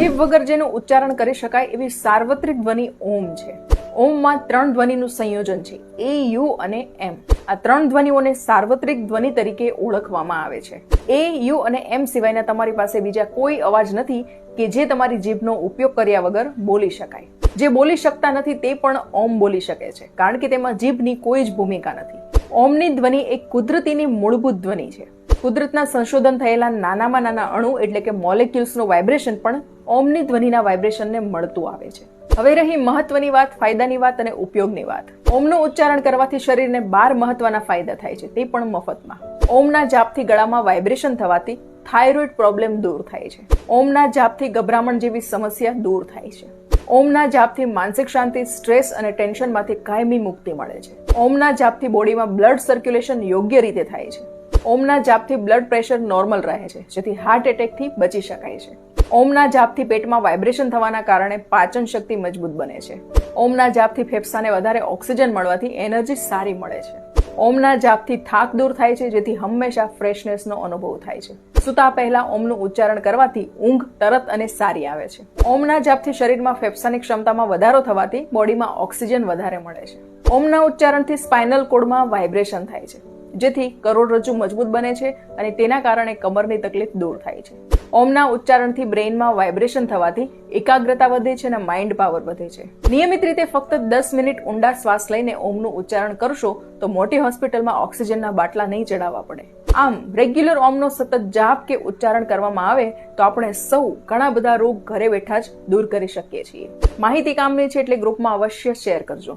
જીભ વગર જેનું ઉચ્ચારણ કરી શકાય એવી સાર્વત્રિક ધ્વનિ ઓમ છે. ઓમમાં 3 ધ્વનિનું સંયોજન છે, એ, યુ અને એમ. આ 3 ધ્વનિઓને સાર્વત્રિક ધ્વનિ તરીકે ઓળખવામાં આવે છે. એ, યુ અને એમ સિવાયના તમારી પાસે બીજા કોઈ અવાજ નથી કે જે તમારી જીભનો ઉપયોગ કર્યા વગર બોલી શકાય. જે બોલી શકતા નથી તે પણ ઓમ બોલી શકે છે, કારણ કે તેમાં જીભની કોઈ જ ભૂમિકા નથી. ઓમની ધ્વનિ એક કુદરતીની મૂળભૂત ધ્વનિ છે. કુદરતના સંશોધન થયેલા નાનામાં નાના અણુ એટલે કે મોલેક્યુલ્સનું વાઇબ્રેશન પણ ઓમની ધ્વનિના વાઇબ્રેશનને મળતું આવે છે. હવે રહી મહત્વની વાત, ફાયદાની વાત અને ઉપયોગની વાત. ઓમનું ઉચ્ચારણ કરવાથી શરીરને 12 મહત્વના ફાયદા થાય છે, તે પણ મફતમાં. ઓમના જાપથી ગળામાં વાઇબ્રેશન થવાથી થાઇરોઇડ પ્રોબ્લેમ દૂર થાય છે. ઓમના જાપથી ગભરામણ જેવી સમસ્યા દૂર થાય છે. ઓમના જાપથી માનસિક શાંતિ, સ્ટ્રેસ અને ટેન્શનમાંથી કાયમી મુક્તિ મળે છે. ઓમના જાપથી બોડીમાં બ્લડ સર્ક્યુલેશન યોગ્ય રીતે થાય છે. ઓમના જાપથી બ્લડ પ્રેશર નોર્મલ રહે છે, જેથી હાર્ટ એટેકથી બચી શકાય છે. ઓમના જાપથી પેટમાં વાઇબ્રેશન થવાના કારણે પાચન શક્તિ મજબૂત બને છે. ઓમના જાપથી ફેફસાને વધારે ઓક્સિજન મળવાથી એનર્જી સારી મળે છે. ઓમના જાપથી થાક દૂર થાય છે, જેથી હંમેશા ફ્રેશનેસનો અનુભવ થાય છે. સૂતા પહેલા ઓમનું ઉચ્ચારણ કરવાથી ઊંઘ તરત અને સારી આવે છે. ઓમના જાપથી શરીરમાં ફેફસાની ક્ષમતામાં વધારો થવાથી બોડીમાં ઓક્સિજન વધારે મળે છે. ઓમના ઉચ્ચારણથી સ્પાઇનલ કોર્ડમાં વાઇબ્રેશન થાય છે, જેથી કરોડરજ્જુ મજબૂત બને છે અને તેના કારણે કમરની તકલીફ દૂર થાય છે. ઓમના ઉચ્ચારણથી બ્રેઇનમાં વાઇબ્રેશન થવાથી એકાગ્રતા વધે છે અને માઇન્ડ પાવર વધે છે. નિયમિત રીતે ફક્ત 10 મિનિટ ઊંડા શ્વાસ લઈને ઓમનું ઉચ્ચારણ કરશો તો મોટી હોસ્પિટલમાં ઓક્સિજનના બાટલા નહીં ચડાવવા પડે. આમ રેગ્યુલર ઓમનો સતત જાપ કે ઉચ્ચારણ કરવામાં આવે તો આપણે સૌ ઘણા બધા રોગ ઘરે બેઠા જ દૂર કરી શકીએ છીએ. માહિતી કામની છે એટલે ગ્રુપમાં અવશ્ય શેર કરજો.